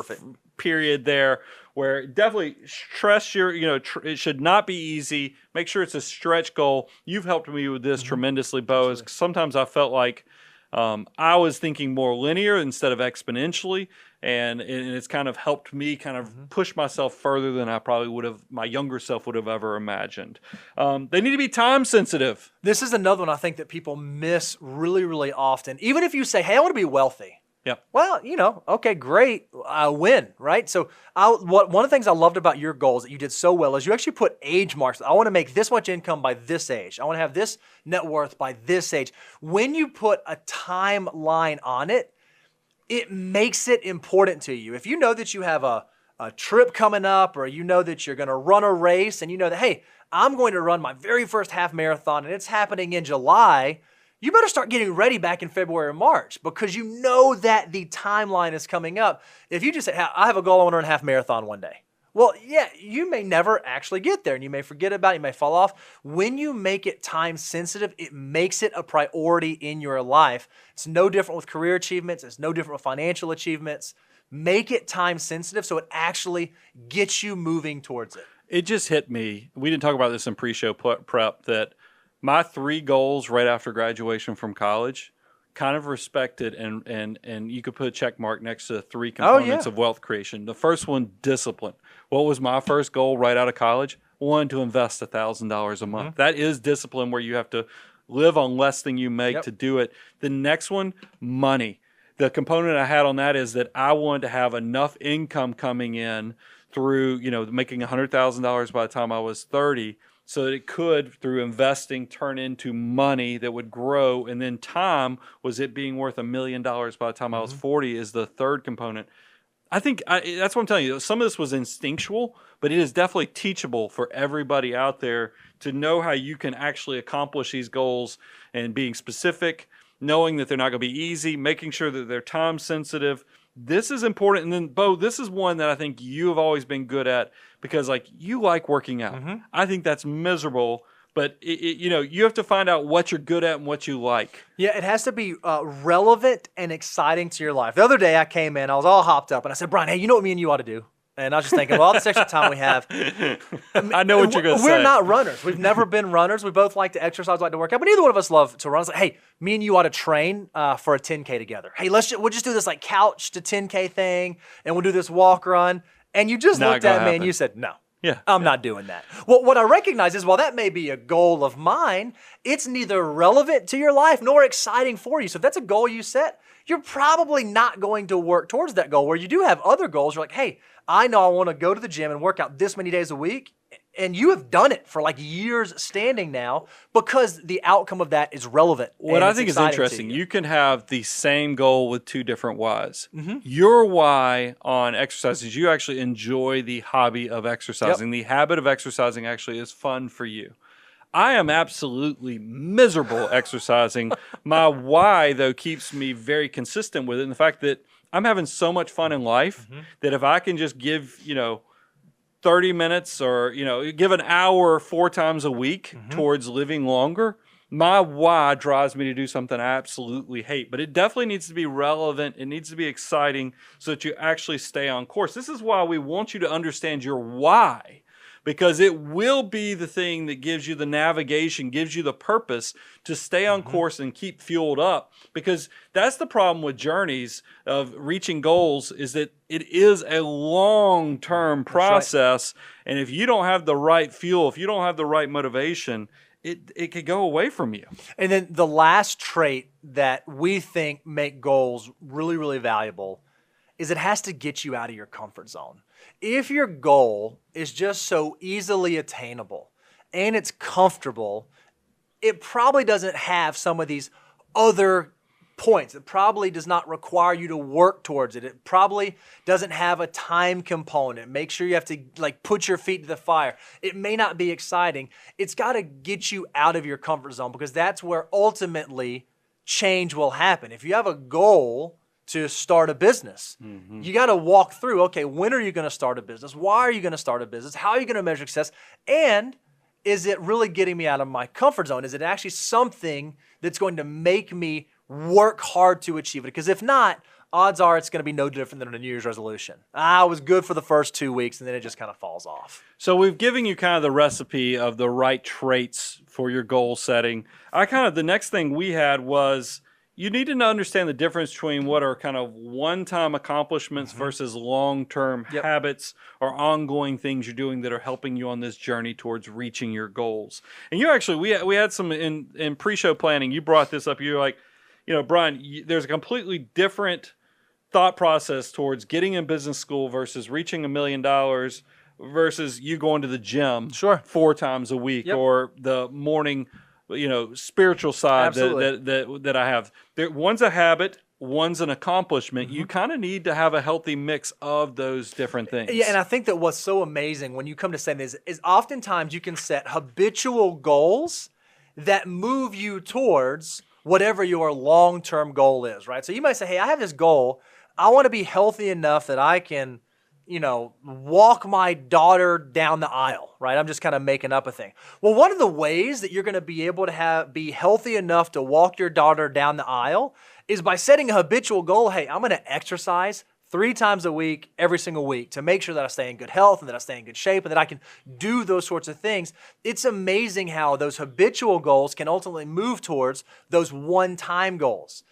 period there, where definitely stress it should not be easy. Make sure it's a stretch goal. You've helped me with this tremendously, Bo. Sometimes I felt like I was thinking more linear instead of exponentially, and it's kind of helped me kind of push myself further than I probably would have, my younger self would have ever imagined. They need to be time sensitive. This is another one I think that people miss really, really often. Even if you say, hey, I want to be wealthy. Yep. Well, okay, great. I win, right? So one of the things I loved about your goals that you did so well is you actually put age marks. I want to make this much income by this age. I want to have this net worth by this age. When you put a timeline on it, it makes it important to you. If you know that you have a trip coming up, or you know that you're going to run a race, and you know that, hey, I'm going to run my very first half marathon and it's happening in July, you better start getting ready back in February or March because you know that the timeline is coming up. If you just say, I have a goal, I want to run a half marathon one day. Well, yeah, you may never actually get there and you may forget about it, you may fall off. When you make it time sensitive, it makes it a priority in your life. It's no different with career achievements. It's no different with financial achievements. Make it time sensitive so it actually gets you moving towards it. It just hit me. We didn't talk about this in pre-show prep that my 3 goals right after graduation from college kind of respected and you could put a check mark next to the 3 components of wealth creation. The first one, discipline. What was my first goal right out of college? One, to invest $1,000 a month. That is discipline where you have to live on less than you make to do it. The next one, money. The component I had on that is that I wanted to have enough income coming in through, making $100,000 by the time I was 30 so that it could, through investing, turn into money that would grow. And then time was it being worth $1 million by the time I was 40 is the third component. I think that's what I'm telling you. Some of this was instinctual, but it is definitely teachable for everybody out there to know how you can actually accomplish these goals and being specific, knowing that they're not going to be easy, making sure that they're time sensitive. This is important. And then, Bo, this is one that I think you have always been good at because, you like working out. I think that's miserable, but, you have to find out what you're good at and what you like. Yeah, it has to be relevant and exciting to your life. The other day I came in, I was all hopped up, and I said, Brian, hey, you know what me and you ought to do? And I was just thinking, well, all this extra time we have. I know what you're going to say. We're not runners. We've never been runners. We both like to exercise, like to work out, but neither one of us love to run. It's like, hey, me and you ought to train for a 10K together. Hey, we'll just do this couch to 10K thing, and we'll do this walk run. And you just looked at me and you said, no. Yeah, I'm not doing that. Well, what I recognize is while that may be a goal of mine, it's neither relevant to your life nor exciting for you. So if that's a goal you set, you're probably not going to work towards that goal. Where you do have other goals, you're like, hey, I know I want to go to the gym and work out this many days a week. And you have done it for years standing now because the outcome of that is relevant. What I think is interesting, you can have the same goal with 2 different whys. Your why on exercise is you actually enjoy the hobby of exercising. The habit of exercising actually is fun for you. I am absolutely miserable exercising. My why, though, keeps me very consistent with it. And the fact that I'm having so much fun in life that if I can just give, 30 minutes or, give an hour 4 times a week towards living longer, my why drives me to do something I absolutely hate. But it definitely needs to be relevant. It needs to be exciting so that you actually stay on course. This is why we want you to understand your why, because it will be the thing that gives you the navigation, gives you the purpose to stay on course and keep fueled up. Because that's the problem with journeys of reaching goals is that it is a long-term process. Right. And if you don't have the right fuel, if you don't have the right motivation, it could go away from you. And then the last trait that we think make goals really, really valuable is it has to get you out of your comfort zone. If your goal is just so easily attainable and it's comfortable, it probably doesn't have some of these other points. It probably does not require you to work towards it. It probably doesn't have a time component. Make sure you have to put your feet to the fire. It may not be exciting. It's got to get you out of your comfort zone because that's where ultimately change will happen. If you have a goal to start a business, you got to walk through, okay, when are you going to start a business? Why are you going to start a business? How are you going to measure success? And is it really getting me out of my comfort zone? Is it actually something that's going to make me work hard to achieve it? Because if not, odds are it's going to be no different than a New Year's resolution. It was good for the first 2 weeks, and then it just kind of falls off. So we've given you kind of the recipe of the right traits for your goal setting. The next thing we had was you need to understand the difference between what are kind of one-time accomplishments versus long-term habits or ongoing things you're doing that are helping you on this journey towards reaching your goals. And you actually, we had some in pre-show planning, you brought this up. You're like, Brian, there's a completely different thought process towards getting in business school versus reaching $1 million versus you going to the gym 4 times a week or the morning spiritual side that I have. One's a habit, one's an accomplishment. You kind of need to have a healthy mix of those different things. Yeah, and I think that what's so amazing when you come to say this is oftentimes you can set habitual goals that move you towards whatever your long-term goal is, right? So you might say, hey, I have this goal. I want to be healthy enough that I can, walk my daughter down the aisle, right? I'm just kind of making up a thing. Well, one of the ways that you're going to be able to be healthy enough to walk your daughter down the aisle is by setting a habitual goal. Hey, I'm going to exercise 3 times a week, every single week, to make sure that I stay in good health and that I stay in good shape and that I can do those sorts of things. It's amazing how those habitual goals can ultimately move towards those one-time goals.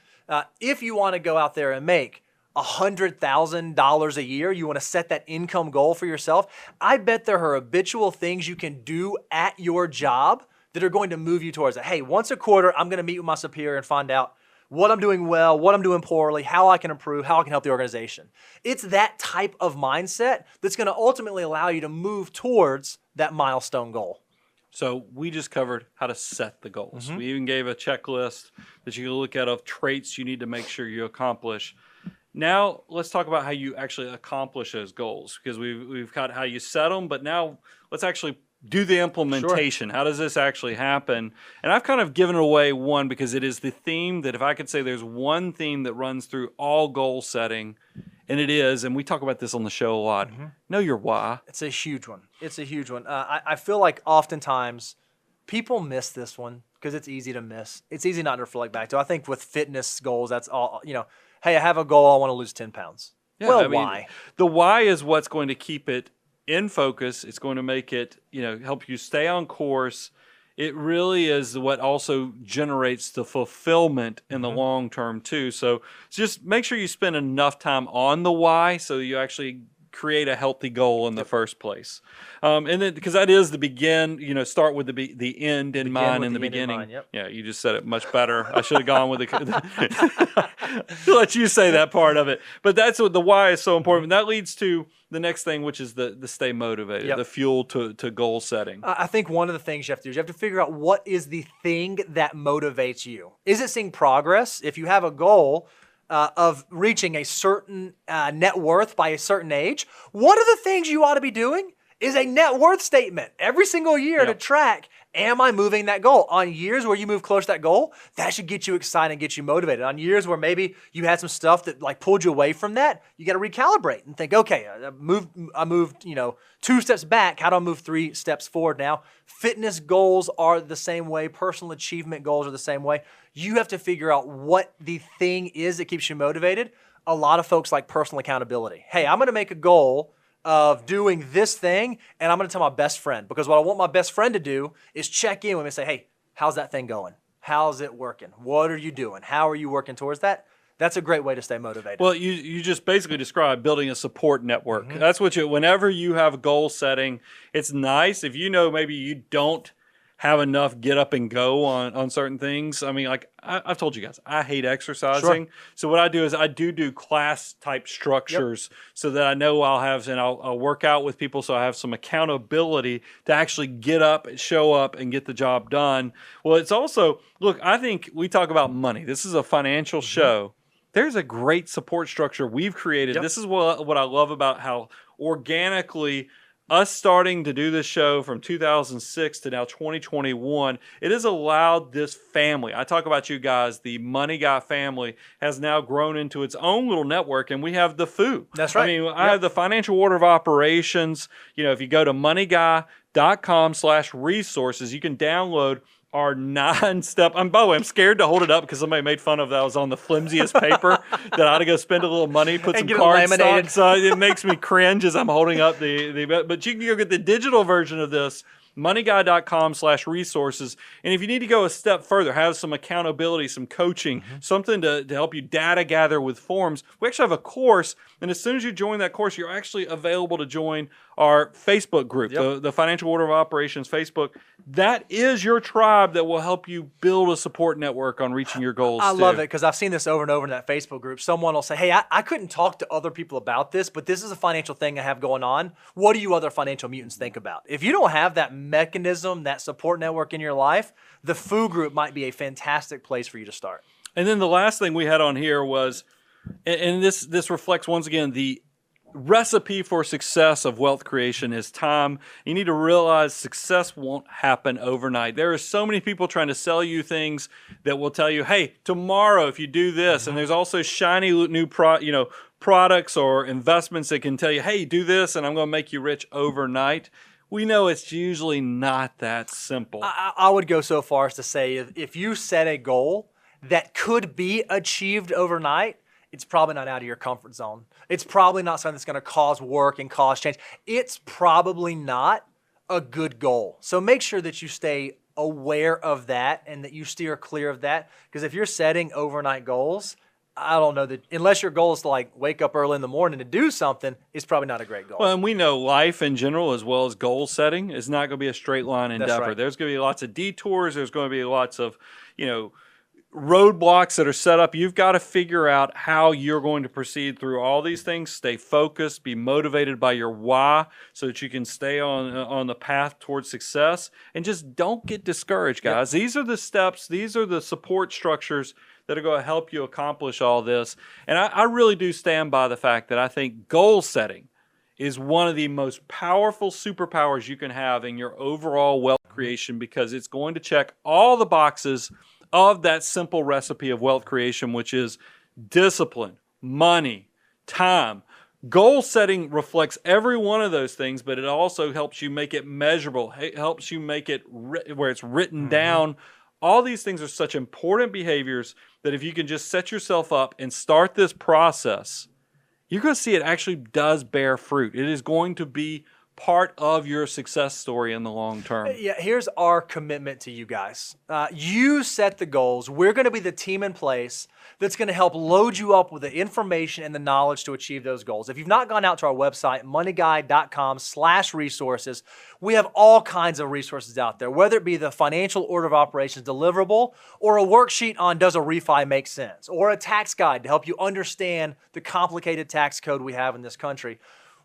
If you want to go out there and make $100,000 a year, you want to set that income goal for yourself, I bet there are habitual things you can do at your job that are going to move you towards that. Hey, once a quarter, I'm going to meet with my superior and find out what I'm doing well, what I'm doing poorly, how I can improve, how I can help the organization. It's that type of mindset that's going to ultimately allow you to move towards that milestone goal. So we just covered how to set the goals. We even gave a checklist that you can look at of traits you need to make sure you accomplish. Now let's talk about how you actually accomplish those goals, because we've got how you set them, but now let's actually do the implementation. Sure. How does this actually happen? And I've kind of given away one because it is the theme that if I could say there's one theme that runs through all goal setting, and it is, and we talk about this on the show a lot, know your why. It's a huge one. It's a huge one. I feel like oftentimes people miss this one because it's easy to miss. It's easy not to reflect back to. I think with fitness goals, that's all, hey, I have a goal, I want to lose 10 pounds. Yeah, well, why? The why is what's going to keep it in focus. It's going to make it, help you stay on course. It really is what also generates the fulfillment in the long term too. So just make sure you spend enough time on the why so you actually create a healthy goal in the first place. And then, because that is the start with the end in mind in the beginning. Yeah, you just said it much better. I should have gone with let you say that part of it. But that's what the why is so important. That leads to the next thing, which is the stay motivated, the fuel to goal setting. I think one of the things you have to do is you have to figure out what is the thing that motivates you. Is it seeing progress? If you have a goal of reaching a certain net worth by a certain age, one of the things you ought to be doing is a net worth statement every single year to track, am I moving that goal? On years where you move close to that goal, that should get you excited and get you motivated. On years where maybe you had some stuff that pulled you away from that, you got to recalibrate and think, okay, I moved 2 steps back. How do I move 3 steps forward now? Fitness goals are the same way. Personal achievement goals are the same way. You have to figure out what the thing is that keeps you motivated. A lot of folks like personal accountability. Hey, I'm going to make a goal of doing this thing, and I'm going to tell my best friend, because what I want my best friend to do is check in with me and say, hey, how's that thing going? How's it working? What are you doing? How are you working towards that? That's a great way to stay motivated. Well, you just basically described building a support network. That's what whenever you have goal setting, it's nice if maybe you don't have enough get up and go on certain things. I mean, I've told you guys, I hate exercising. Sure. So what I do is I do class type structures so that I know I'll work out with people, so I have some accountability to actually get up, show up, and get the job done. Well, it's also, look, I think we talk about money. This is a financial show. There's a great support structure we've created. This is what I love about how organically us starting to do this show from 2006 to now 2021, it has allowed this family. I talk about you guys, the Money Guy family has now grown into its own little network, and we have the FOO. That's right. I mean, I have the financial order of operations. If you go to moneyguy.com/resources, you can download our 9-step. By the way, I'm scared to hold it up because somebody made fun of that I was on the flimsiest paper that I ought to go spend a little money, put some cardstock. So it makes me cringe as I'm holding up the. But you can go get the digital version of this. moneyguy.com/resources. And if you need to go a step further, have some accountability, some coaching, something to help you data gather with forms, we actually have a course. And as soon as you join that course, you're actually available to join our Facebook group, the Financial Order of Operations Facebook. That is your tribe that will help you build a support network on reaching your goals. I love it because I've seen this over and over in that Facebook group. Someone will say, hey, I couldn't talk to other people about this, but this is a financial thing I have going on. What do you other financial mutants think about? If you don't have that mechanism, that support network in your life, the FOO group might be a fantastic place for you to start. And then the last thing we had on here was, and this reflects once again the recipe for success of wealth creation is time. You need to realize success won't happen overnight. There are so many people trying to sell you things that will tell you, hey, tomorrow if you do this, and there's also shiny new products or investments that can tell you, hey, do this and I'm going to make you rich overnight. We know it's usually not that simple. I would go so far as to say if you set a goal that could be achieved overnight, it's probably not out of your comfort zone. It's probably not something that's going to cause work and cause change. It's probably not a good goal. So make sure that you stay aware of that and that you steer clear of that. Because if you're setting overnight goals, I don't know that unless your goal is to like wake up early in the morning to do something, it's probably not a great goal. Well, and we know life in general as well as goal setting is not going to be a straight line endeavor. right. There's going to be lots of detours. There's going to be lots of, roadblocks that are set up. You've got to figure out how you're going to proceed through all these things. Stay focused, be motivated by your why so that you can stay on the path towards success, and just don't get discouraged, guys. These are the steps. These are the support structures that are going to help you accomplish all this. And I really do stand by the fact that I think goal setting is one of the most powerful superpowers you can have in your overall wealth creation, because it's going to check all the boxes of that simple recipe of wealth creation, which is discipline, money, time. Goal setting reflects every one of those things, but it also helps you make it measurable. It helps you make it where it's written down. All these things are such important behaviors that if you can just set yourself up and start this process, you're going to see it actually does bear fruit. It is going to be part of your success story in the long term. Yeah, here's our commitment to you guys. You set the goals. We're going to be the team in place that's going to help load you up with the information and the knowledge to achieve those goals. If you've not gone out to our website, moneyguide.com/resources, we have all kinds of resources out there, whether it be the financial order of operations deliverable or a worksheet on does a refi make sense, or a tax guide to help you understand the complicated tax code we have in this country.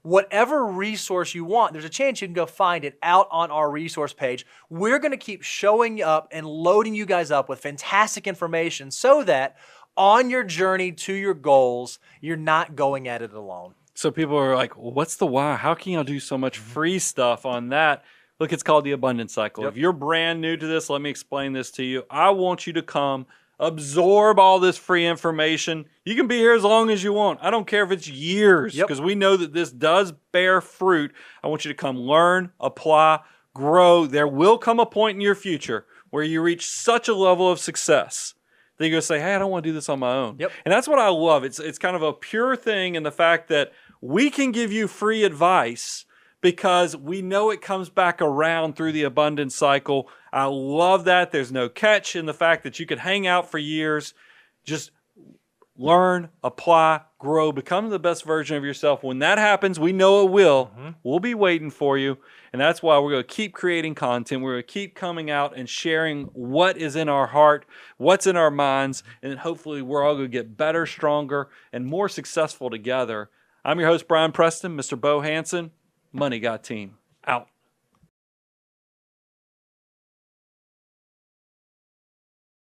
Whatever resource you want, there's a chance you can go find it out on our resource page. We're going to keep showing up and loading you guys up with fantastic information so that on your journey to your goals, you're not going at it alone. So people are like, well, what's the why? How can y'all do so much free stuff on that? Look, it's called the abundance cycle. If you're brand new to this, let me explain this to you. I want you to come absorb all this free information. You can be here as long as you want. I don't care if it's years, because we know that this does bear fruit. I want you to come learn, apply, grow. There will come a point in your future where you reach such a level of success that you're going to say, hey, I don't want to do this on my own. And that's what I love. It's kind of a pure thing in the fact that we can give you free advice because we know it comes back around through the abundance cycle. I love that. There's no catch in the fact that you could hang out for years, just learn, apply, grow, become the best version of yourself. When that happens, we know it will. We'll be waiting for you. And that's why we're going to keep creating content. We're going to keep coming out and sharing what is in our heart, what's in our minds, and then hopefully we're all going to get better, stronger, and more successful together. I'm your host, Brian Preston, Mr. Bo Hansen. Money Got Team, out.